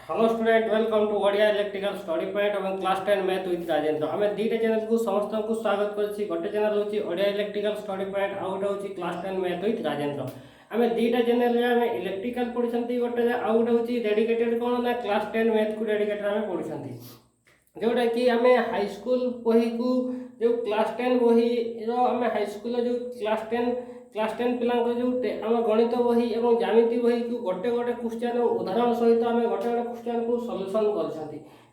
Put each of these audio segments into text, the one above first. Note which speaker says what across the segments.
Speaker 1: Hello student welcome to Odia electrical study point और class 10 math with Rajendra आम दुईटा channel को समस्त को स्वागत करछि। गोटे चैनल होची ओडिया इलेक्ट्रिकल स्टडी पॉइंट आउ गोटे होची क्लास 10 मैथ विथ राजेंद्र। आम दुईटा चैनल रे आम इलेक्ट्रिकल पढिसंती गोटे आउ गोटे होची डेडिकेटेड कोन ना क्लास 10 मैथ को डेडिकेटेड आम पढिसंती जोटा कि आम हाई स्कूल बही को जो क्लास 10 बही रो आम हाई स्कूल जो क्लास 10 पिला जो आम गणित बही और ज्यामिति बही को गोटे गोटे क्वेश्चन उदाहरण सहित आम गोटे गोटे क्वेश्चन को सॉल्यूशन कर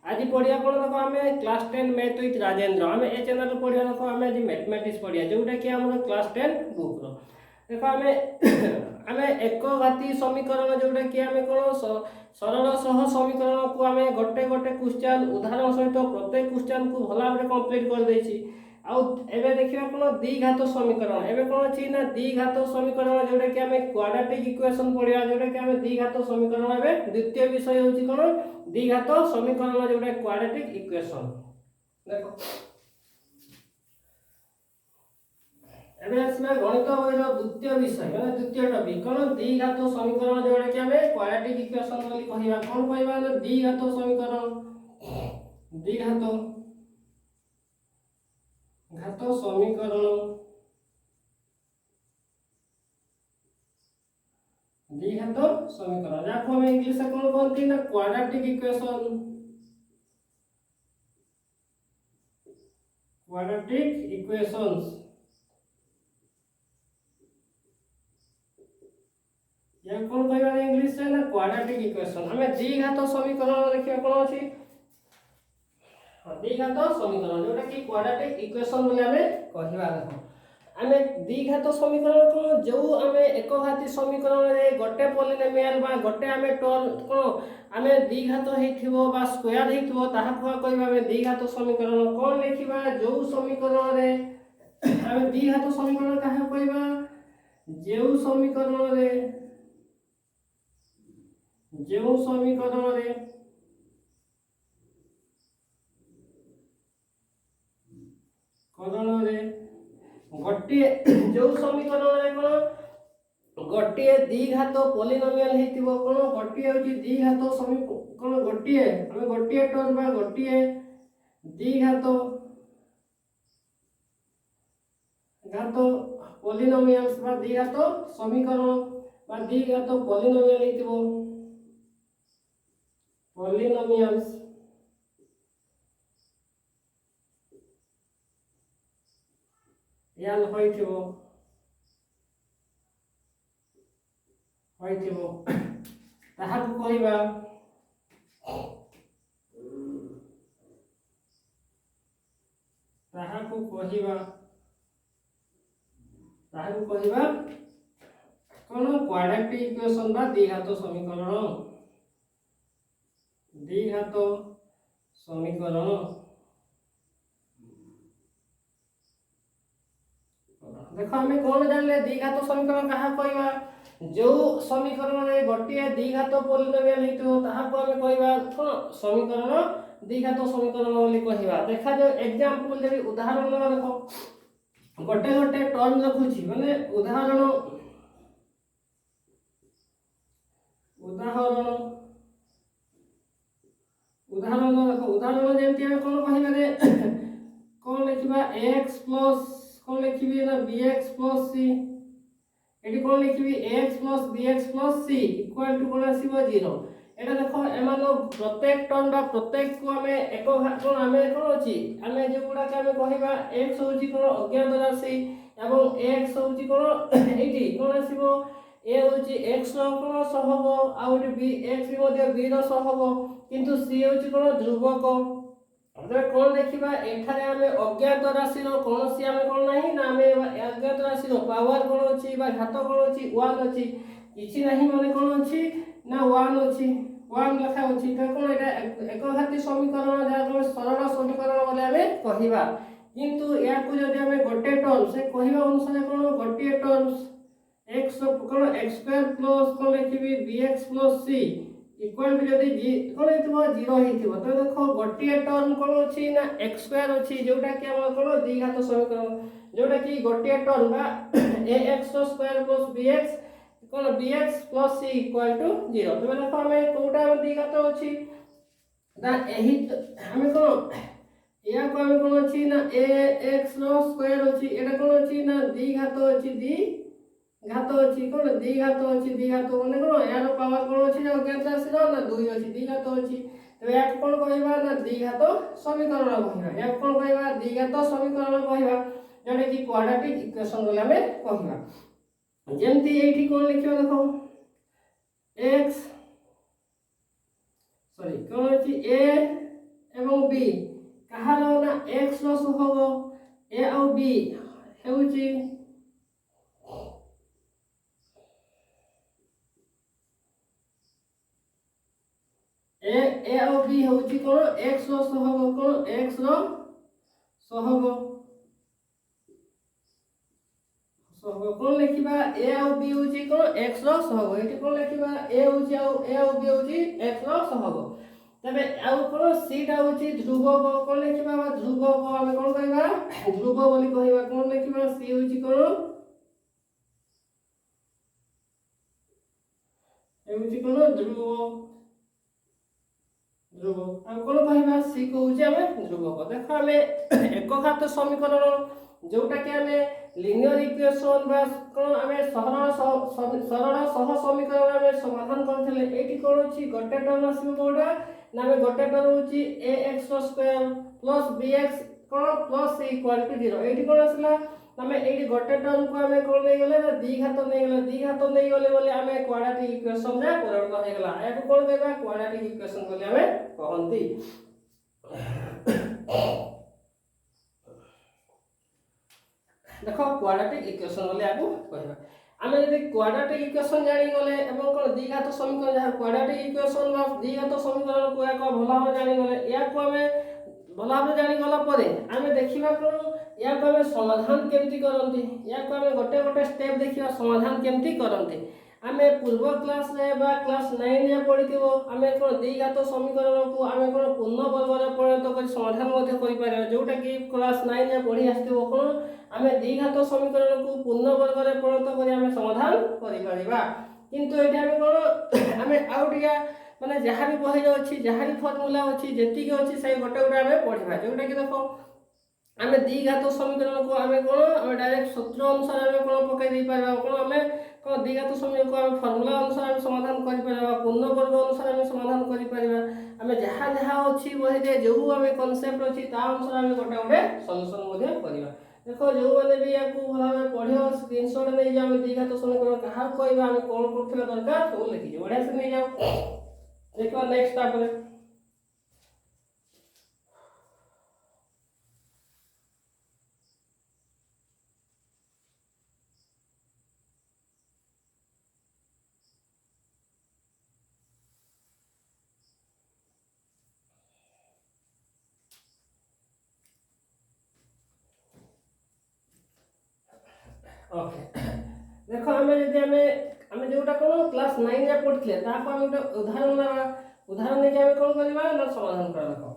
Speaker 1: आज पढ़िया कौन देखो आम क्लास 10 मैथ विथ राजेंद्र आम ए चैनल पढ़िया देखो आम आज मैथमेटिक्स पढ़िया जोटा कि आम क्लास 10 बुक रो देखो आम आम एक घाती समीकरण जोटा कि आम कौन सरल सह समीकरण को आम गोटे गोटे क्वेश्चन उदाहरण सहित प्रत्येक क्वेश्चन को भल भाव कंप्लीट कर देछि। आउ एबे देखिबा कोन द्विघात समीकरण एबे कोन अछि ना द्विघात समीकरण जोटा कि हमें क्वाड्रेटिक इक्वेशन पढिया जोटा कि हमें द्विघात समीकरण एबे द्वितीय विषय होछि कोन द्विघात समीकरण जोटा क्वाड्रेटिक इक्वेशन देखो एबे असना गणित बहिर द्वितीय विषय माने द्वितीय टॉपिक कोन द्विघात समीकरण जोटा कि हमें क्वाड्रेटिक इक्वेशन बोली कहिबा कोन कहिबा ना द्विघात समीकरण द्विघात घात समीकरण द्विघात समीकरण जाको हम इंग्लिश में कौन कहते ना क्वाड्रेटिक इक्वेशन क्वाड्रेटिक इक्वेशंस या कौन कहबा इंग्लिश से ना क्वाड्रेटिक इक्वेशन हमें द्विघात समीकरण देखिया कोन अछि द्विघात समीकरण जोटा कि क्वाड्रेटिक इक्वेशन बोले हमें कहिबा देखो आमे द्विघात समीकरण को जो आमे एक घाती समीकरण रे गोटे पॉलिनोमियल बा गोटे आमे टर्म को आमे द्विघात हेथिबो बा स्क्वायर हेथिबो ताहा को कहबा आमे द्विघात समीकरण कोन लिखिबा जो समीकरण रे आमे द्विघात समीकरण काहे कहबा जो समीकरण रे करण रे गोटे जो समीकरण रे कोन गोटे द्विघात पॉलिनोमियल हेतिबो कोन गोटे होची द्विघात समीकरण कोन गोटे हम गोटे टर्म बा गोटे द्विघात घात पॉलिनोमियल्स बा द्विघात समीकरण बा द्विघात पॉलिनोमियल हेतिबो पॉलिनोमियल्स याल होइथिबो ताहाकु कहिबा कोन क्वाड्रेटिक इक्वेशन बा द्विघात समीकरण देखो हमें कौन जानले द्विघात समीकरण कहा कहबा जो समीकरण रे गोटे द्विघात पॉलिनोमियल हेतो ताहा को हमें कहबा कोन समीकरण द्विघात समीकरण बोली कहबा देखा जो एग्जांपल देबी उदाहरण देखो गोटे गोटे टर्म रखुची माने उदाहरण देखो उदाहरण जेंति हम कोन कहबा रे कोन लिखिबा x कोन लिखिबी ना bx + c एटी कोन लिखिबी ax + bx + c equal to कोन आसीबो 0 एटा देखो एमानो प्रत्येक टर्म बा प्रत्येक को हमें एक कोन हमें कोन अछि हमें जे गुडा के हमें कहबा x होची कोन अज्ञात राशि एवं x होची कोन एटी कोन आसीबो a होची x रो कोन सहब आ b x भी मध्ये b रो सहब किंतु c होची कोन ध्रुवक अब कोन देखिबा एठारे हमें अज्ञात राशि रो कोनोसी हमें कोन नाही ना हमें अज्ञात राशि रो पावर कोन अछि बा घात कोन अछि 1 अछि किछि नाही माने कोन अछि ना 1 अछि 1 लिखा अछि त कोन एटा एक घाती समीकरण जा कोन सरल समीकरण बोले हमें कहिबा किंतु या को जदि हमें गोटे टर्म से कहिबा अनुसार कोन गोटे टर्म्स x कोन x² प्लस कोन लिखिबी bx + c इक्वल टू जदि कोन हेतबो 0 हेतबो तो देखो गोटे टर्म कोन अछि ना x² अछि जोटा कि हम कोन द्विघात समीकरण जोटा कि गोटे टर्म बा ax² + bx कौन bx plus c equal to 0 तो देखो हमें कोटा में द्विघात अछि ना एही हमें कौन या को हमें कौन अछि ना ax रो स्क्वायर अछि एटा कौन अछि ना द्विघात अछि द्विघात अछि कौन द्विघात अछि द्विघात माने कौन यार पावर कौन अछि जो ज्ञात राशि रो ना 2 अछि द्विघात अछि तो या कौन कहबा ना द्विघात समीकरण कहबा या कौन कहबा द्विघात समीकरण कहबा जोडे कि क्वाड्रेटिक इक्वेशन बोले हमें कहबा जेमती एठी कोन लिखियो देखो x सॉरी कोन अछि a एवं b कहार ना x रो सहग a और b हेउची a और b हेउची cone x row सहग cone x row सहग cone लिखिबा a और b होची कोन x रो सहग एठी कोन लिखिबा a होची और b होची x रो सहग तबे आउ कोन c टा होची ध्रुव कोन लिखिबा ध्रुव हम कोन कहबा ध्रुव बोली कहबा कोन लिखिबा c होची कोन ए होची कोन ध्रुव हम कोन कहबा c को होची हमें ध्रुव देखो हमें एक घात समीकरण जोटा कि हमें लिनियर इक्वेशन बा कोन हमें सरल सह समीकरण में समाधान करथले एटी कोन अछि गोटे टर्म आसी कोडा ना हमें गोटे टर्म होची ax² bx कोन प्लस c इक्वल टू 0 एटी कोन आसला हमें एटी गोटे टर्म को हमें कोन नै गेले ना द्विघात नै गेले बोले हमें क्वाड्रेटिक इक्वेशन रे परिवर्तन हो गेला या कोन कहबा क्वाड्रेटिक इक्वेशन बोले हमें कहंती देखो क्वाड्रेटिक इक्वेशन बोले आगु कहबा आमे यदि क्वाड्रेटिक इक्वेशन जानि गले एवं कोन द्विघात समीकरण जहा क्वाड्रेटिक इक्वेशन बा द्विघात समीकरण को एक भला भाबे जानि गले या को हमें भला भाबे जानि गला परे आमे देखिबा कोन या को हमें समाधान केमति करंती या को हमें गोटे गोटे स्टेप देखिबा समाधान केमति करंती आमे पूर्व क्लास रे बा क्लास 9 रे पढिथिबो आमे कोन द्विघात समीकरण को आमे कोन पूर्ण वर्ग रे परिणत कर समाधान मध्ये करि पारे जोटा कि क्लास 9 रे पढि आस्थिबो कोन आमे द्विघात समीकरण को पूर्ण वर्ग रे परिणत करी आमे समाधान करि परिबा किंतु एठी आमे कोन आमे आउटिया माने जहा भी बहि अछि जहा भी फार्मूला अछि जेति के अछि से गोटे गोटे आमे पढिबा जोटा कि देखो आमे द्विघात समीकरण को आमे कोन आमे डायरेक्ट सूत्र अनुसार आमे कोन पकाइ दै पारबा कोन आमे कोन द्विघात समीकरण को आमे फार्मूला अनुसार आमे समाधान करि पारबा पूर्ण वर्ग अनुसार आमे समाधान करि पारबा आमे जहा जहा अछि बहि दे जो आमे कांसेप्ट अछि ता अनुसार आमे गोटे गोटे सॉल्यूशन मध्ये करिबा देखो जो माने भी याकू भला में पढियो स्क्रीनशॉट नै जे आमे द्विघात समीकरण कहा कहबा आमे कोन करथिबा दरकार तो लिखि जे बढ़िया से नै जाओ देखो नेक्स्ट तापर ओके देखो हमें यदि हमें जोटा कोन क्लास 9 रे पढितले ता को हम उदाहरण लेबा उदाहरण नै हमें कोन करबा ना समाधान करबा देखो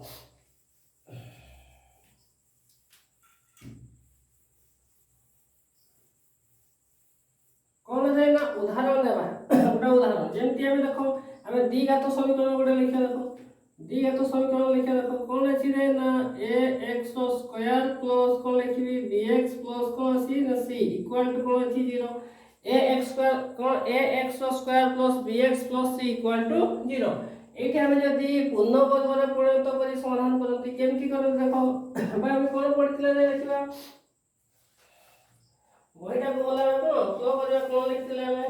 Speaker 1: कोन है ना उदाहरण लेबा गोटा उदाहरण जेमति हमें देखो हमें द्विघात समीकरण गोटे लिखा देखो द्विघात समीकरण लिखा देखो कोन अछि रे ना ax² प्लस कोन लिखिबी bx प्लस कोन अछि ना c इक्वल टू कोन अछि 0 ax² कोन ax² plus bx plus c equal to 0 एठी हमें यदि पूर्ण वर्ग रे परिणत करी समाधान करंती केमति करन देखो भाई हम कोन पढितले नै लिखिबा बहिटा बोला को तो करिया कोन लिखितले हमें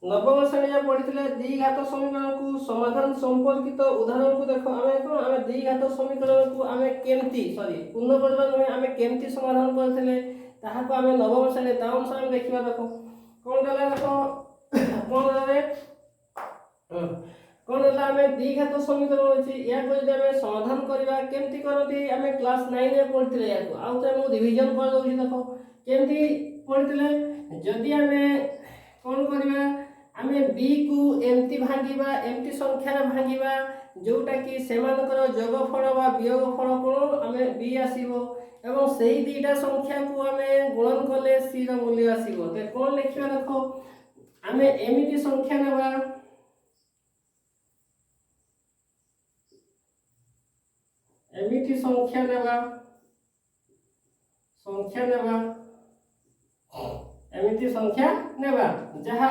Speaker 1: नवम श्रेणी में पढ़ितले द्विघात समीकरण को समाधान संपर्कित उदाहरण को देखो आमे द्विघात समीकरण को आमे केमती सॉरी पूर्ण वर्ग में आमे केमती समाधान करथिले ताहा को आमे नवम श्रेणी ता अनुसार हम देखिबा देखो कोन देला देखो कोन रे कोन देला आमे द्विघात समीकरण अछि या को जदि आमे समाधान करबा केमती करथि आमे क्लास 9 रे पढ़ितले या को आउ त हम रिवीजन कर दउछि देखो केमती पढ़ितले जदि आमे कोन करबा आमे b को एमती भांगीबा एमती संख्या रे भांगीबा जोटा कि सेमानकर जोगफल बा वियोगफल कोन आमे बी आसीबो एवं सेही दुईटा संख्या को आमे गुणन कले सी रो मूल्य आसीबो। ते कोन लिखिबा देखो आमे एमिति संख्या नेबा एमिति संख्या नेबा एमिति संख्या नेबा जहा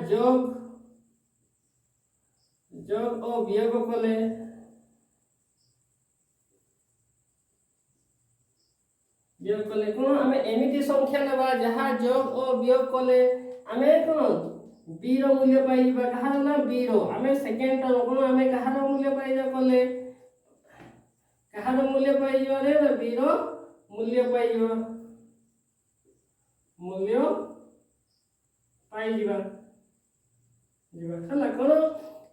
Speaker 1: जोग और वियोग कले कोन आमे एमिति संख्या नेबा जहा जोग और वियोग कले आमे कोन बी रो मूल्य पाइबा कहार ना बी रो आमे सेकेंड टर्म कोन आमे कहार मूल्य पाइबा कले कहार मूल्य पाइबा रे ना बी रो मूल्य पाइबा जीवा हला कोन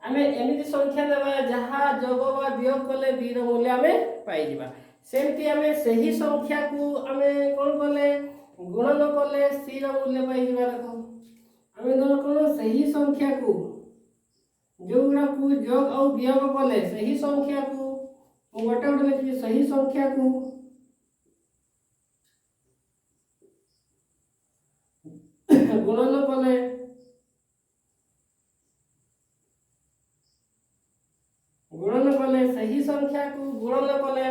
Speaker 1: आमे एमिति संख्या देबा जहा जोग बा वियोग कले बी रो मूल्य आमे पाइ जीवा सेमति आमे सही संख्या को आमे कोन कले गुणन कले सी रो मूल्य पाइ जीवा देखो आमे दोनो कोन सही संख्या को जोगुड़ा को जोग और वियोग कले सही संख्या को गोटे गोटे लिखि सही संख्या को गुणन कले सही संख्या को गुणन कले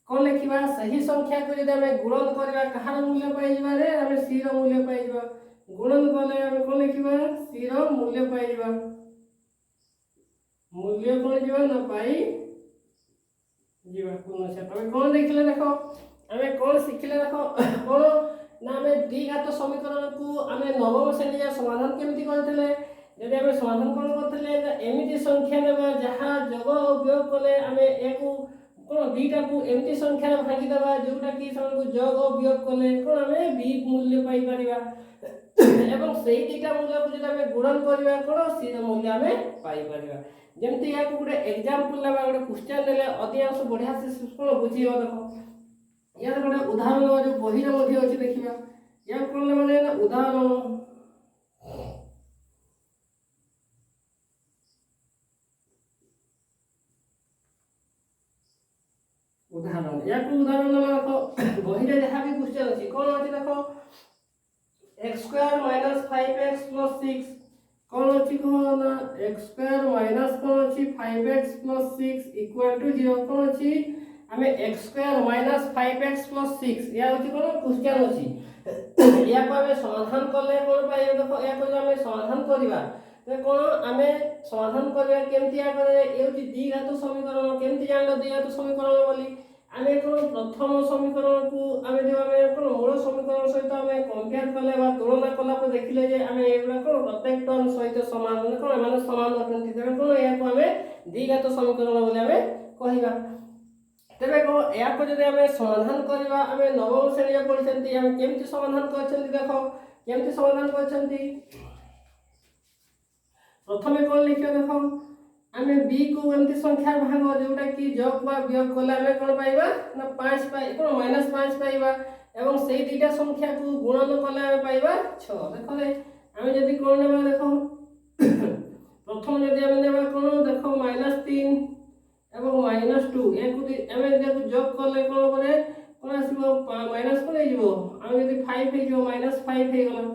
Speaker 1: कोन लिखिबा सही संख्या को जदि हमें गुणन करबा कहार मूल्य पाइ जीवा रे हमें सी रो मूल्य पाइ जीवा गुणन कले हमें कोन लिखिबा सी रो मूल्य पाइ जीवा मूल्य कोन जीवा ना पाइ जीवा कोन से हमें कोन देखले देखो हमें कोन सिखले देखो कोन ना हमें द्विघात समीकरण को हमें नवम श्रेणी या समाधान केमति करथले यदि हमें समाधान कोन करथले एमिति संख्या नेबा जहा जोग और वियोग कले हमें एको कोन बीटा को एमिति संख्या रे भागी देबा जोटा कि समको जोग और वियोग कले कोन हमें बी मूल्य पाइ परिबा एवं सेही दुईटा मूल्य को जदि हमें गुणन करबा कोन सी रो मूल्य हमें पाइ परिबा जेमति या को गुटे एग्जांपल लेबा गुटे क्वेश्चन देले अधिकांश बढ़िया से कोन बुझियो देखो या गुटे उदाहरण जो बही रे मध्ये अछि देखिबा या कोन माने ना उदाहरण या को उदाहरण देखो बही रे जहा भी क्वेश्चन अछि कोन अछि देखो x² - 5x + 6 कोन अछि कोन x² - कोन अछि 5x + 6 = 0 कोन अछि हमें x² - 5x + 6 या अछि कोन क्वेश्चन अछि या को हमें समाधान करले कोन पाइ देखो या को हमें समाधान करिबा तो कोन हमें समाधान करिया केमति या करे एउति द्विघात समीकरण केमति जानलो द्विघात समीकरण बोली आमे कोन प्रथम समीकरण को आमे जो आमे कोन मूल समीकरण सहित आमे कंपेयर करले बा तुलना करला पर देखिले जे आमे एगुला कोन प्रत्येक टर्म सहित समान कोन माने समान अटंती तेबे कोन या को आमे द्विघात समीकरण बोली आमे कहिबा तेबे को या को जदि आमे समाधान करबा आमे नवम श्रेणी पढिसंती आमे केमति समाधान करछंती देखो केमति समाधान करछंती प्रथमे कोन लिखियो देखो आमे b को एमति संख्या भाग जोटा कि जोग बा वियोग कले आमे कोन पाइबा ना 5 पाइ कोन -5 पाइबा एवं सेही दुईटा संख्या को गुणन कले आमे पाइबा 6 देखो रे आमे जदी कोन नेबा देखो प्रथम जदी आमे नेबा कोन देखो -3 एवं -2 एक आमे जदी जोग कले कोन करे कोन आसीबो माइनस कोन हेजिबो आमे जदी 5 हेजिबो -5 हे गला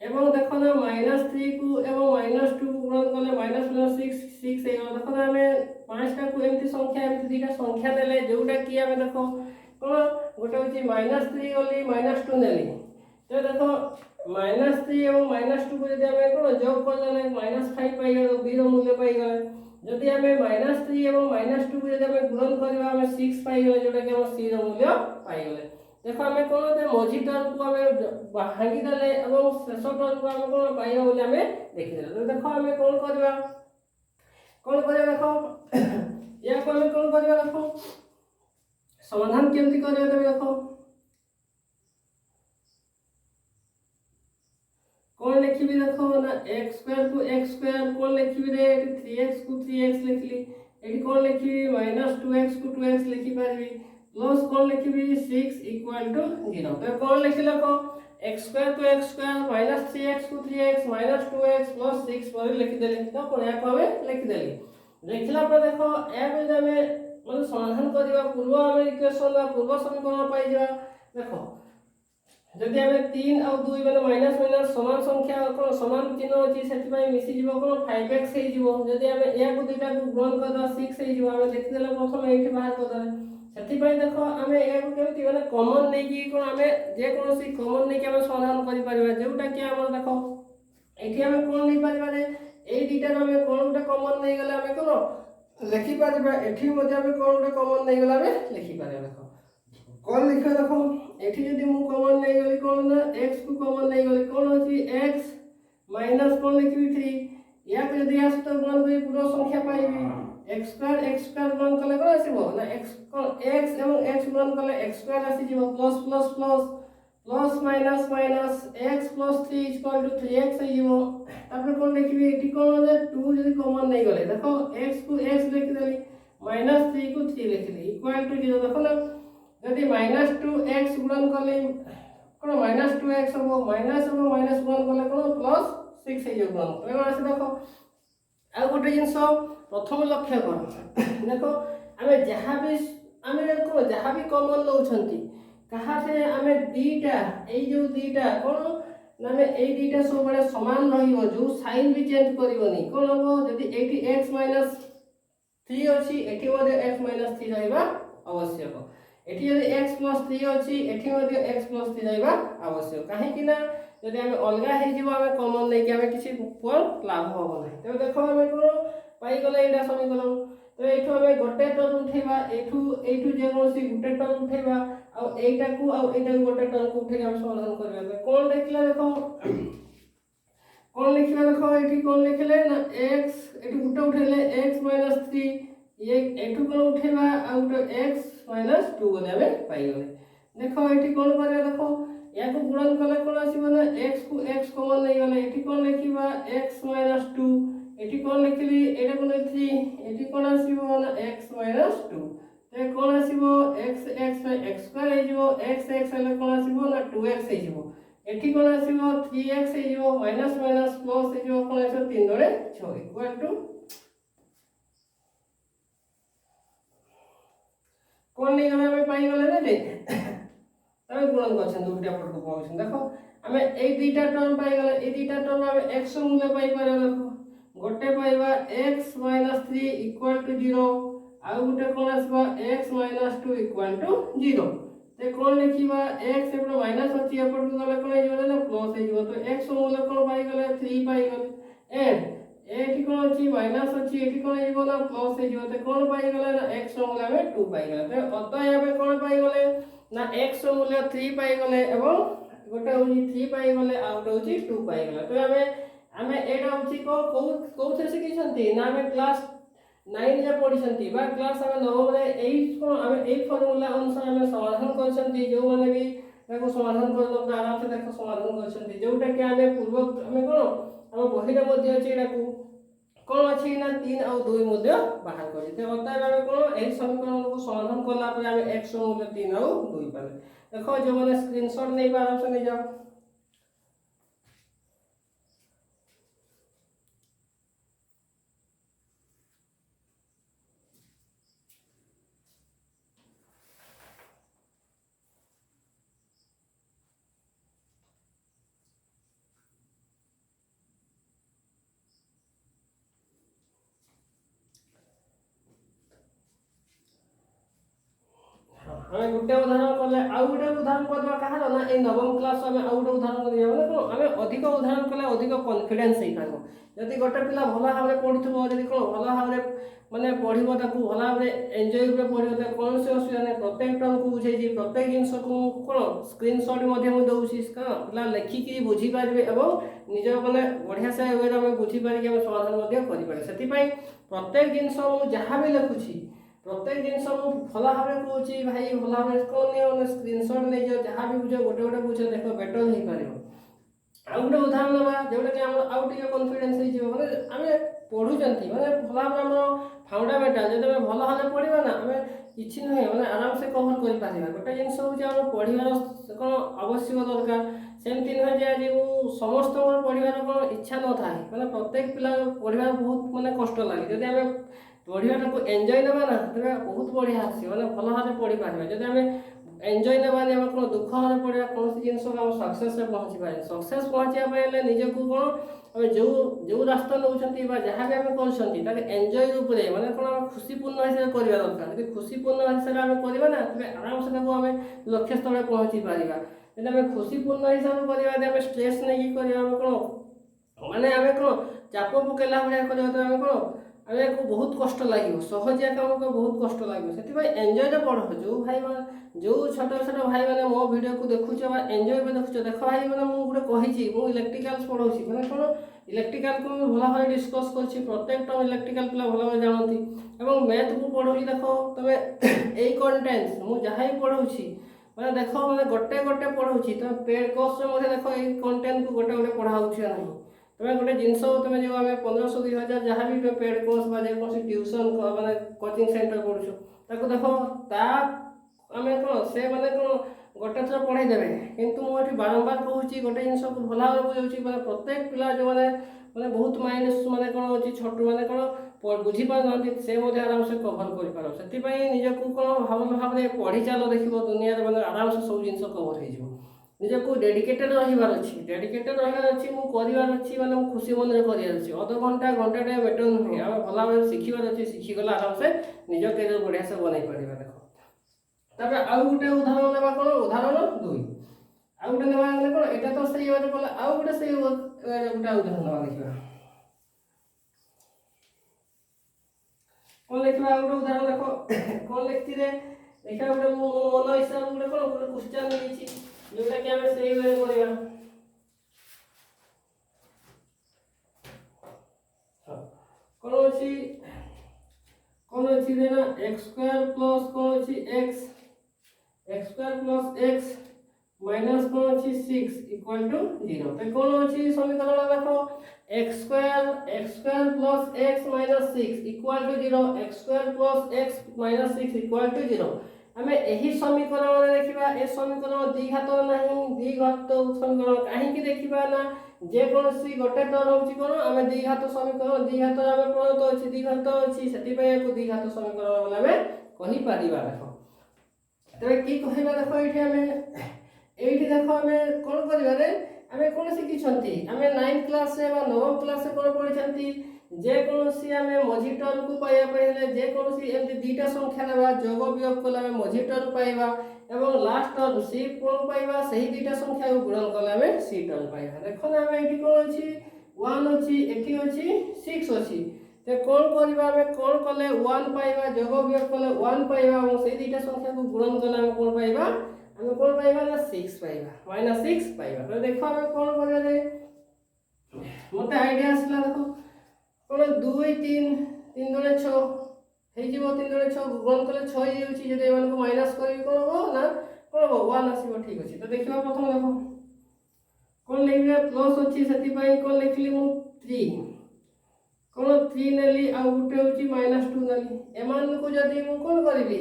Speaker 1: एवं देखो ना -3 को एवं -2 को गुणन कले -6 हे गला देखो ना हमें 5 टा को एमती संख्या एमती दीटा संख्या देले जोटा कि हमें देखो कोन गोटे होची -3 गली -2 नेली तो देखो -3 एवं -2 को जदी हमें कोन जोग कर देले -5 पाइ गलो b रो मूल्य पाइ गले जदी हमें -3 एवं -2 को जदी हमें गुणन करबा हमें 6 पाइ गले जोटा कि हम c रो मूल्य पाइ गले देखो हमें कोन ते मझी टर्म को हमें भांगी देले एवं शेष टर्म को हमें कोन पाइबा बोली हमें देखि देले तो देखो हमें कोन करबा देखो या को हमें कोन करबा देखो समाधान केमति करबा तबे देखो कोन लिखिबी देखो ना x² को x² कोन लिखिबी रे 3x को 3x लिखली एठी कोन लिखिबी -2x को 2x लिखि परबी प्लस कौन लिखी 6 इक्वल टू 0। तो कौन लिख लो x स्क्वायर को x स्क्वायर माइनस 3x को 3x माइनस 2x प्लस 6 पर लिखिदेली। तो कौन या हमें लिखिदेली लिखला पर देखो ए जब हमें मतलब समाधान करबा पूर्व हमें इक्वेशन या पूर्व समीकरण पाई जा। देखो जदि हमें 3 और 2 माने माइनस माइनस समान संख्या कोन समान चिन्ह अछि सेति पई मिसी जीवो कोन 5x हे जीवो। जदि हमें या को दुटा को गुणन कर द 6 हे जीवो। हमें लिखि देला प्रथम एठी बाहर कर दे सेति पई देखो हमें या को केमति माने कॉमन नै कि कोन हमें जे कोनोसी कॉमन नै कि हमें समाधान करि परबा। जेउटा कि हमर देखो एठी हमें कोन नै परबा रे ए दुटा हमें कोन उटा कॉमन नै गला हमें कोन लिखि परबा। एठी मध्ये हमें कोन उटा कॉमन नै गला हमें लिखि परबा। देखो कौन लिखा देखो एठी यदि मु कॉमन नहीं गली कौन ना x को कॉमन नहीं गली कौन होची x माइनस कौन लिखी 3 या तो यदि आस तो गुणन करी पूरा संख्या पाइबी x स्क्वायर गुणन कले कोन आसीबो ना x एवं x गुणन कले x स्क्वायर आसी जीवो plus plus plus plus minus minus x plus 3 equal to 3x है जीवो। तापर कौन लिखी एठी कौन है 2 यदि कॉमन नहीं गले देखो x को x लिख देली माइनस 3 को 3 लिख देली इक्वल टू 0। देखो ना यदि माइनस 2x गुणन कले कोन माइनस 2x हो माइनस गुणन कले कोन प्लस 6 हे जो गुणन तो आसे देखो आ गोटे जिंस प्रथम लक्ष्य कर देखो हमें जहां भी कॉमन लउछंती कहा से हमें दीटा ए जो दीटा कोन नामे ए दीटा सब बड़े समान रहिबो जो साइन भी चेंज करिवोनी कोन हो यदि एटी x 3 अछि एटी मध्ये x 3 रहबा आवश्यक। एठी यदि x 3 अछि एठी मध्ये x 3 रहबा आवश्यक काहे कि ना यदि हम अलगा हे जीवो हमें कॉमन नै कि हमें किछि पर लाभ होबो नै। तो देखो हमें कोन पाई गले एडा समीकरण तो एठो हमें गोटे टर्म उठेबा एठू जे कोनसी गोटे टर्म उठेबा आ एटा को गोटे टर्म को उठे हम समाधान करबा। कोन देखला देखो कोन लिखला देखो एठी कोन लिखले ना x एठू गोटे उठेले x 3 ये एठू कोन उठेबा आ गोटे x -2 गले हमें पाई गले। देखो एठी कोन करबा देखो या को गुणन कले कोन आसीबो ना x को x कॉमन नै गले एठी कोन लिखिबा x -2 एठी कोन लिखली एटा कोन 3 एठी कोन आसीबो ना x -2 ते कोन आसीबो x x स्क्वायर हे जिवो x हेले कोन आसीबो ना 2x हे जिवो एठी कोन आसीबो 3x हे जिवो माइनस माइनस प्लस हे जिवो कोन आसीबो 3 दरे 6 इक्वल टू कोन नै गले हमें पाई गले ना रे तबे गुणन करछन दुटा पट को पाउछन। देखो हमें ए दुटा टर्म पाई गले ए दुटा टर्म हमें x मूल्य पाई पारे। देखो गोटे पाइबा x - 3 इक्वल टू 0 आ गोटे कोन आसबा x - 2 इक्वल टू 0 ते कोन लिखिबा x एपड माइनस अछि एपड को गले कोन हे जिवो ना प्लस हे जिवो। तो x मूल्य कोन पाई गले 3 पाई गले एंड एठी कोन अछि माइनस अछि एठी कोन हे जिवो ना प्लस हे जिवो ते कोन पाई गले ना x मूल्य में 2 पाई गले। तो अतः एबे कोन पाई गले ना x मूल्य 3 पाई गले एवं गोटे होची 3 पाई गले आ गोटे होची 2 पाई गले। तो हमें एटा होची को थे सिखिसंती ना हमें क्लास 9 जे पढिसंती बा क्लास हमें 9 रे 8 को हमें 8 फार्मूला अनुसार हमें समाधान करसंती जो माने भी देखो समाधान कर दो आराम से देखो समाधान करसंती जोटा कि हमें पूर्व हमें कोन हम बहिरे मध्ये अछि एटा को कोन अछि ना 3 और 2 मध्ये बाहर करी ते अतः हमें कोन एही समीकरण को समाधान करला पर हमें x मूल्य 3 और 2 पाले। देखो जो माने स्क्रीनशॉट नै बा आराम से नै जाओ हमें गुटे उदाहरण करले आ गुटे उदाहरण करबा कहार ना ए नवम क्लास में आ गुटे उदाहरण कर दिया मतलब हमें अधिक उदाहरण कले अधिक कॉन्फिडेंस हे पाबो। यदि गोटे पिला भला भाबरे पढुथबो यदि कोन भला भाबरे माने पढिबो ताकू भला भाबरे एन्जॉय रे पढिबो त कोन से असुविधा नै प्रत्येक टर्म को बुझै जी प्रत्येक जिंस को कोन स्क्रीनशॉट मध्ये मु दउछि का पिला लेखि कि बुझी पारबे एवं निज माने बढ़िया से वे हम बुझी पारि के हम समाधान मध्ये करि पारे। सेति पई प्रत्येक जिंस मु जहां भी लिखुछि प्रत्येक जिंस मु भला भाबरे कहूछि भाई भला भाबरे कोन ने स्क्रीनशॉट नै जो जहां भी बुझो गोटे गोटे बुझो देखो बेटर हे पारिबो। आ गोटे उदाहरण लेबा जोटा कि हम आउट के कॉन्फिडेंस हे जिवो माने हमें पढ़ुचंती माने भला हमर फंडामेंटल जदि आम भल भाव पढ़ा ना आम किसी नुहे मैंने आराम से कवर कर गोटे जिनस हूँ आम पढ़ार कौन आवश्यक दरकार सेमती नुहे आज समस्त पढ़ार कौन इच्छा न था मैंने प्रत्येक पिला पढ़ार बहुत मानने कष्ट लगे जब आम पढ़ाटा को एंजॉय ना ना तेरे बहुत बढ़िया आस मैंने भल भाव पढ़ी पारे जब आम एंजॉय नानी आम कौन दुख भाव पढ़ा कौन जिन आम सक्सेस पहुँची पारे सक्सेस पहुँचा निजक कौन आम जो जो रास्ता नौ जहाँ भी आम कर एंजॉय रूप मानने कौन आम खुशीपूर्ण हिसाब से करवा दरकार यदि खुशीपूर्ण हिसाब से आम करवा ना तेज आराम से आम लक्ष्य स्थल पहुँची पार जब आम खुशीपूर्ण हिसाब से करवा स्ट्रेस नहीं कौन माने आम कौन चाप पकड़ा भाया करवा तो आम कौन आम को बहुत कष्ट लगे सहजिया कम को बहुत कष्ट लगे से एंजॉय पढ़ जो भाई जो छोट छोट भाई मैंने मो वीडियो को देखुच एंजॉय में देखुच देख भाई मैंने मुझे कही इलेक्ट्रिकल पढ़ाऊँगी मैंने कौन इलेक्ट्रिकल को भल भाव डिस्कस कर प्रत्येक टर्म इलेक्ट्रिकल पिला भल भाव जानती और मैथ को पढ़ाऊँ देख तुम यही कंटेन्स मुझे जहाँ भी पढ़ाऊँगी मैंने देख मैंने गोटे गोटे पढ़ाऊँगी तुम पेड कोर्स में देख ये कंटेन्ट को गोटे गोटे पढ़ाऊँगी ना तुम्हें गोटे जिनस तुम जो आम 1500 2000 जहाँ भी पेड कोर्स जेकोसी ट्यूशन मैंने कोचिंग सेंटर पढ़ुँ देख ता आम कौन से मैंने कौन गोटे थर पढ़ईदे कितु मुझे बारंबार कहूँ गोटे जिन को भल भाव बुझे मैंने प्रत्येक पिला जो मैंने बहुत माइंड मैंने कौन अच्छी छोट मैंने कौन बुझीपार ना से आराम से कभर कर से निजक कौन भाव भाव पढ़ी चल देख दुनिया मैंने आराम से सब जिन कभर हो निजक डेडिकेटेड रहीबार अच्छी डेडिकेटेड रहीबार अच्छी मुझार अच्छी मैंने खुशी मन कर अध घंटा घंटाटे बेटर नुहे आम भल भाव शिखार अच्छे शिखीगला आराम से निज कैरियर बढ़िया से बनई पार देख तब आउ गोटे उदाहरण ना कौन उदाहरण 2 आउ गोटे ना कौन यहाँ तो से कला आउ गोटे से गोटे उदाहरण ना देखा कौन लिखा आउ गोटे उदाहरण देख कौन लिखी देखा गोटे मन हिसाब गोटे कौन गोटे क्वेश्चन नहीं जोटा कि आम से करवा कौन अच्छी ना एक्स स्क्वायर प्लस कौन अच्छी x square plus x minus कौन अच्छी 6 इक्वल टू 0 तो कौन अच्छी समीकरण देखो x square plus x minus 6 equal to 0 x square plus x minus 6 equal to 0 आम यही समीकरण देखा ए समीकरण द्विघात ना द्विघात समीकरण कहीं देखा ना जेकोसी गोटे टर्म होची कोन आमे द्विघात समीकरण द्विघात आमे प्रदत्त अछि द्विघात अछि सेति पय को द्विघात समीकरण बोले आमे कहि पारिबा देखो तबे की कहिबा देखो एठी देखो आमे कोन करिबा रे आमे कोन सिखि छंती आमे 9th क्लास से बा 9th क्लास से कोन पढि छंती जेकोसी आमे मझी टर्म को पाइबा पहिले जेकोसी एमति दुईटा संख्या लेबा जोग वियोग कला आमे मझी टर्म पाइबा एवं लास्ट टर्म सी कोन पाइबा सही दुईटा संख्या को गुणन कला आमे सी टर्म पाइबा देखो ना आमे एठी कोन अछि 1 अछि एठी अछि 6 अछि ते कोन करबा आमे कोन कले 1 पाइबा जोग वियोग कले 1 पाइबा एवं सही दुईटा संख्या को गुणन कला आमे कोन पाइबा आमे कोन पाइबा ना 6 पाइबा -6 पाइबा तो देखो आमे कोन करबा रे मते आईडिया आसला देखो कोन 2 3 3 दुणे 6 हे जीवो 3 दुणे 6 गुणन कले 6 हे होची जदि एमान को माइनस करी कोन हो ना कोन हो 1 आसीबो ठीक अछि तो देखिबा प्रथम देखो कोन लेबे प्लस अछि सेति पई कोन लिखली मु 3 कोन 3 नेली आ गुटे होची -2 नेली एमान को जदि मु कोन करबी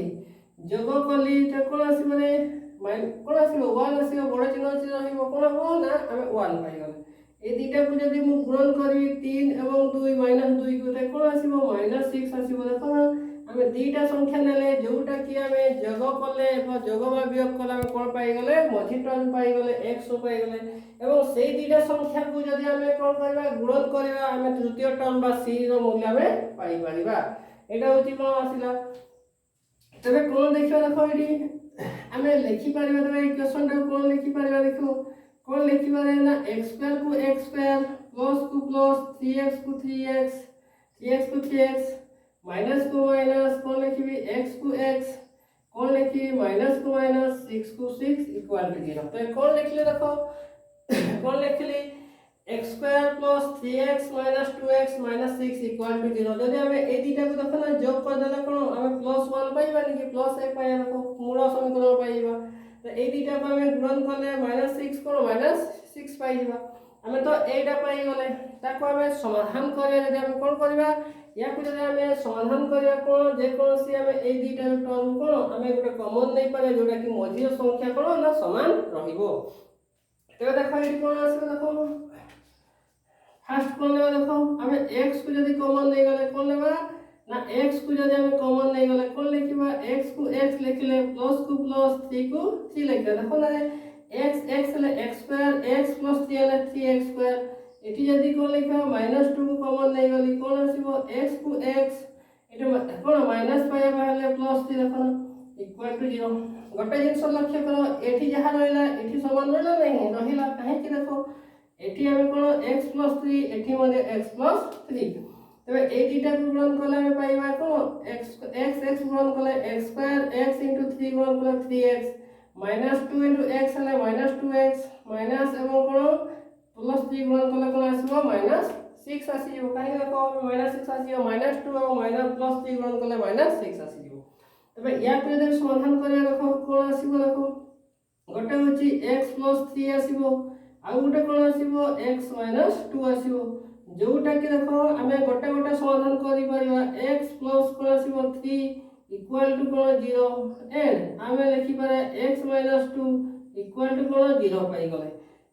Speaker 1: जोग कली त कोन आसीबो रे कोन आसीबो 1 आसीबो बड़ चिन्ह अछि रहिबो कोन हो ना हमें 1 पाइ गले ए दुईटा को जदि मु गुणन करी 3 एवं 2 -2 को त कोन आसीबो -6 आसीबो देखो ना हमें दुईटा संख्या नेले जोटा कि हमें जोग कले बा जोग बा वियोग कले हम कोन पाइ गले मझी टर्म पाइ गले x पाइ गले एवं सेही दुईटा संख्या को जदि हमें कोन करबा गुणन करबा हमें तृतीय टर्म बा c रो मूल्य हमें पाइ परिबा एटा होची कोन आसीला तबे कोन देखियो देखो एठी हमें लिखि परिबा तबे इक्वेशन टा कोन लिखि परिबा देखो कोन लिखि पारे ना x स्क्वायर को x स्क्वायर प्लस को प्लस 3x को 3x 3x को 3x माइनस को माइनस कोन लिखिबी x को x कोन लिखि माइनस को माइनस 6 को 6 इक्वल टू 0 तो कोन लिखले देखो कोन लिखली x square plus 3x minus 2x minus 6 equal to 0 जदि हमें ए दुईटा को देखो ना जोग कर देला कोन हमें प्लस 1 पाइबा नि कि प्लस 1 पाइबा देखो मूल समीकरण पाइबा तो ए दुईटा को हमें गुणन करले -6 को -6 पाइबा आमे तो एटा पाई गले ताको आमे समाधान करिया जदि आमे कोन करबा या को जदि आमे समाधान करिया कोन जे कोनसी आमे ए दुईटा टर्म कोन आमे गोटे कॉमन नै पारे जोटा कि मझिर संख्या कोन ना समान रहिबो। तो देखो एटी कोन आसीबो देखो फर्स्ट कोन लेबा देखो आमे x को जदि कॉमन नै गले कोन लेबा ना x को जदि आमे कॉमन नै गले कोन लिखिबा x को x लिखले प्लस को प्लस 3 को 3 लिखले देखो ना x ले x स्क्वायर x प्लस 3 ले 3x स्क्वायर एटी जदि कोन लिखा -2 को कॉमन नै गली कोन आसीबो x को x एटा कोन माइनस पाया पहले प्लस 3 देखो इक्वल टू 0 गोटे जिंस लक्ष्य करो एटी जहा रहला एटी समान रहला नहीं रहिला काहे कि देखो एटी हमें कोन x प्लस 3 एटी मध्ये x प्लस 3 तबे ए दुईटा को गुणन करले हमें पाइबा कोन x गुणन करले x स्क्वायर x * 3 गुणन करले 3x -2 * x हले -2x माइनस एवं कोन प्लस 3 गुणन करले कोन आसीबो -6 आसीबो काहे देखो -6 आसीबो -2 और प्लस 3 गुणन करले -6 आसीबो। तबे या पे जदि समाधान करिया देखो कोन आसीबो देखो गोटे होची x प्लस 3 आसीबो आ गोटे कोन आसीबो x - 2 आसीबो जोटा कि देखो आमे गोटे गोटे समाधान करि परिबा x प्लस कोन आसीबो 3 इक्वल टू कोन 0 एंड आमे लिखि पारे x - 2 इक्वल टू कोन 0 पाई गले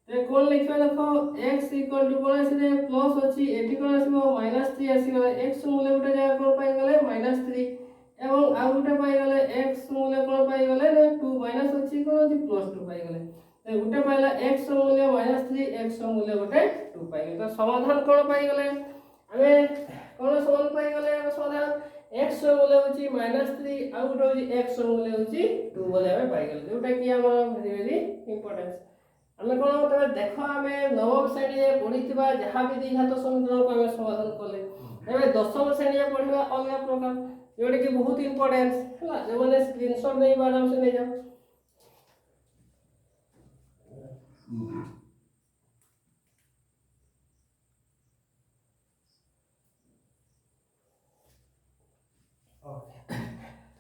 Speaker 1: ते कोन लिखिबा देखो x इक्वल टू कोन आसी प्लस अछि एठी कोन आसीबो -3 आसी गले x मूल्य गोटे जगह कोन पाई गले -3 एवं आ गोटे पाई गले x मूल्य कोन पाई गले 2 माइनस अछि कोन अछि +2 पाई गले ते गोटे पाइला x मूल्य -3 x मूल्य गोटे 2 पाई गले तो समाधान कोन पाई गले आमे कोन समान पाई गले आमे समाधान x मूल्य होची -3 आ गोटे होची x मूल्य होची 2 बोले आमे पाई गले जोटा कि हमर वेरी वेरी इंपोर्टेंस आमे कोन तबे देखो आमे नवम श्रेणी रे पढितबा जहा भी द्विघात समीकरण को आमे समाधान करले एबे दशम श्रेणी रे पढिबा अलग प्रकार जोटा कि बहुत इंपोर्टेंस हला जे माने स्क्रीनशॉट नै आराम से ले जाओ।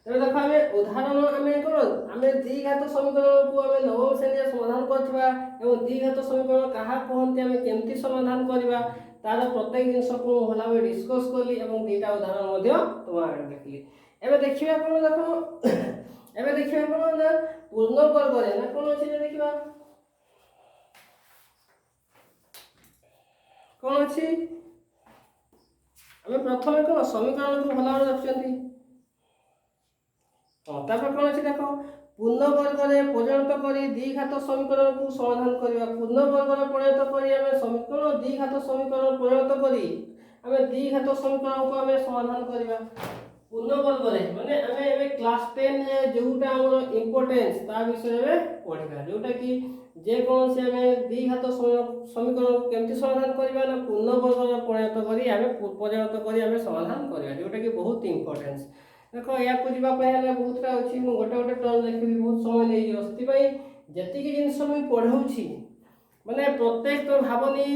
Speaker 1: तबे देखो आमे उदाहरण आमे कोन आमे द्विघात समीकरण को आमे नवम श्रेणी रे समाधान करथबा एवं द्विघात समीकरण काहा कहंती आमे केमती समाधान करबा तार प्रत्येक जिंस को होला वे डिस्कस करली एवं दीटा उदाहरण मध्ये तुम आगे देखली एबे देखिबा कोन देखो एबे देखिबा कोन ना पूर्ण वर्ग रे ना कोन अछि देखिबा कोन अछि आमे प्रथमे कोन समीकरण को होला रे रखचंती तापर कोन अछि देखो पूर्ण वर्ग रे परिणत करी द्विघात समीकरण को समाधान करिवा पूर्ण वर्ग रे परिणत करी हमें समीकरण द्विघात समीकरण परिणत करी हमें द्विघात समीकरण को हमें समाधान करिवा पूर्ण वर्ग रे माने हमें एबे क्लास 10 रे जोटा हमर इंपोर्टेंस ता विषय में पढिबा जोटा कि जे कोन से हमें द्विघात समीकरण को केमती समाधान करिवा ना पूर्ण वर्ग रे परिणत करी हमें हमें समाधान करिवा जोटा कि बहुत इंपोर्टेंस देखो या को जीवा पहले बहुत रा अछि मु गोटे गोटे टर्म देखबी बहुत समय नै जो सती भाई जति कि जिंस मु पढौछि माने प्रत्येक तो भावनी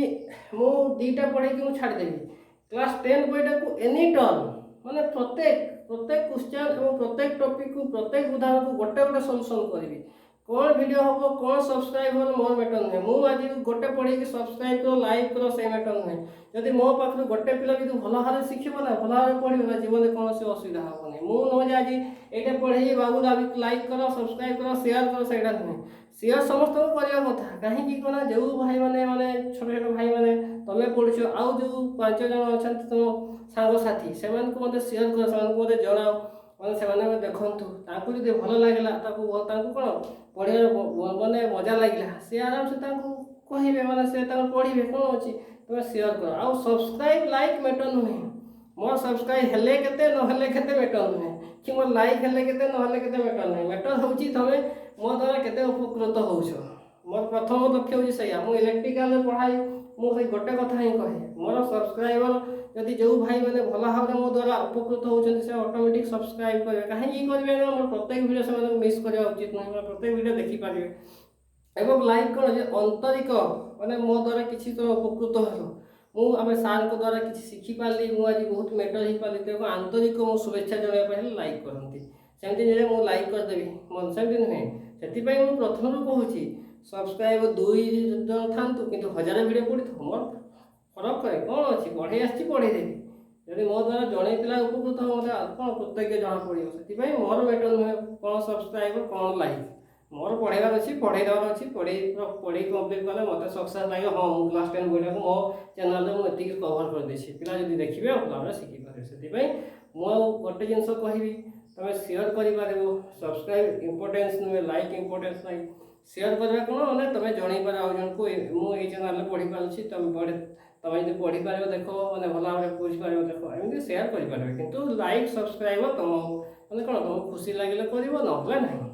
Speaker 1: मु दीटा पढे कि मु छाड़ देबी क्लास 10 बयटा को एनी टर्म माने प्रत्येक क्वेश्चन एवं प्रत्येक टॉपिक को प्रत्येक उदाहरण को गोटे गोटे सॉल्यूशन करबी कोन वीडियो होबो कोन सब्सक्राइब हो मोर मैटर नै मु आज गोटे पढे कि सब्सक्राइब करो लाइक करो से मैटर नै जदि मो पाखर गोटे पिला भी भल हारे शिखिबो ना भल हारे पढिबो ना जीवन में कोन से असुविधा हो नै मु न आज एटा पढे बाबू लाइक करो सब्सक्राइब करो शेयर करो सेटा नै शेयर समस्त को करिया कथा काहे कि कोना जो भाई माने छोट छोट भाई माने तमे पढुछो आउ जो पांच जन अछन तो सांग साथी सेमान को मते शेयर करो सेमान को मते जणाओ माने सेमाने देखंतु ताकू जदि भल लागला ताकू कोन पढे माने मजा लागला से आराम से ताकू कहिबे माने से ताकू पढिबे कोन अछि तमे शेयर करो आउ सब्सक्राइब लाइक मैटर नुहे मोर सब्सक्राइब हेले केते न हेले केते मैटर नुहे कि मोर लाइक हेले केते न हेले केते मैटर नुहे मैटर होउची तमे मो द्वारा केते उपकृत होउछो मोर प्रथम लक्ष्य होउची सया मु इलेक्ट्रिकल पढाई मु से गोटे कथा ही कहे मोर सब्सक्राइबर यदि जो भाई माने भला भाव मो द्वारा उपकृत होउछन से ऑटोमेटिक सब्सक्राइब करबे काहे ई करबे ना मोर प्रत्येक वीडियो से मिस करबा उचित नै मोर प्रत्येक वीडियो देखि पारिबे एवं लाइक कोन जे आंतरिक माने मो द्वारा किछि तो उपकृत हलो मु आमे सार को द्वारा किछि सिखि पाली मु आज बहुत मैटर ही पाली तो आंतरिक मु शुभेच्छा जणाय पहले लाइक करंती सेमति जे मु लाइक कर देबी मन सेमति नै सेति पई मु प्रथम रो कहूची ସବସ୍କ୍ରାଇବର 2 ଜଣ ଥାନ୍ତୁ କିନ୍ତୁ 1000 ଭିଡ଼ିଓ ପଡ଼ିଥିବ ମୋର ଫରକ କରେ କ'ଣ ଅଛି ପଢ଼େଇ ଆସିଛି ପଢ଼େଇଦେବି ଯଦି ମୋ ଦ୍ୱାରା ଜଣେ ପିଲା ଉପକୃତ ହେବ ମୋତେ କ'ଣ କୃତଜ୍ଞ ଜଣାପଡ଼ିବ ସେଥିପାଇଁ ମୋର ବେଟର ନୁହେଁ କ'ଣ ସବସ୍କ୍ରାଇବର କ'ଣ ଲାଇକ୍ ମୋର ପଢ଼େଇବାର ଅଛି ପଢ଼େଇ ଦେବାର ଅଛି ପଢ଼େଇ କମ୍ପ୍ଲିଟ୍ କଲେ ମୋତେ ସକ୍ସେସ୍ ଲାଗିବ ହଁ ମୁଁ କ୍ଲାସ୍ 10 ବହିଟାକୁ ମୋ ଚ୍ୟାନେଲରେ ମୁଁ ଏତିକି କଭର୍ କରିଦେଇଛି ପିଲା ଯଦି ଦେଖିବେ ପିଲାମାନେ ଶିଖିପାରିବେ ସେଥିପାଇଁ ମୁଁ ଆଉ ଗୋଟେ ଜିନିଷ କହିବି ତୁମେ ସେୟାର କରିପାରିବ ସବସ୍କ୍ରାଇବ୍ ଇମ୍ପୋର୍ଟାନ୍ସ ନୁହେଁ ଲାଇକ୍ ଇମ୍ପୋର୍ଟାନ୍ସ ନାହିଁ ସେୟାର କରିବା କ'ଣ ମାନେ ତୁମେ ଜଣେଇପାର ଆଉ ଜଣକୁ ମୁଁ ଏଇ ଚ୍ୟାନେଲରେ ପଢ଼ିପାରୁଛି ତୁମେ ଯଦି ପଢ଼ିପାରିବ ଦେଖ ମାନେ ଭଲ ଭାବରେ ବୁଝିପାରିବ ଦେଖ ଏମିତି ସେୟାର କରିପାରିବେ କିନ୍ତୁ ଲାଇକ୍ ସବସ୍କ୍ରାଇବ୍ ତୁମ ମାନେ କ'ଣ ତୁମକୁ ଖୁସି ଲାଗିଲେ କରିବ ନହେଲେ ନାହିଁ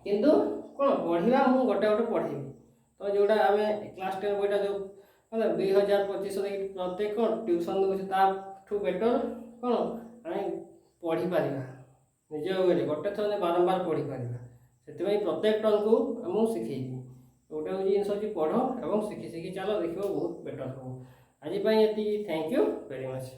Speaker 1: କିନ୍ତୁ କ'ଣ ପଢ଼ିବା ମୁଁ ଗୋଟେ ପଢ଼େଇବି ତ ଯେଉଁଟା ଆମେ କ୍ଲାସ୍ 10 ବହିଟା ଯେଉଁ ମାନେ 2025 ଦେଇକି ପ୍ରତ୍ୟେକ ଟ୍ୟୁସନ୍ ଦେଉଛି ତାଠୁ ବେଟର କ'ଣ ଆମେ ପଢ଼ିପାରିବା ନିଜ ୱେରେ ଗୋଟେ ଥର ବାରମ୍ବାର ପଢ଼ିପାରିବା ସେଥିପାଇଁ ପ୍ରତ୍ୟେକ ଟର୍ନକୁ ମୁଁ ଶିଖେଇବି ଗୋଟେ ହେଉଛି ଜିନିଷ ହେଉଛି ପଢ଼ ଏବଂ ଶିଖି ଚାଲ ଦେଖିବ ବହୁତ ବେଟର ହେବ ଆଜି ପାଇଁ ଏତିକି ଥ୍ୟାଙ୍କ ୟୁ ଭେରି ମଚ୍।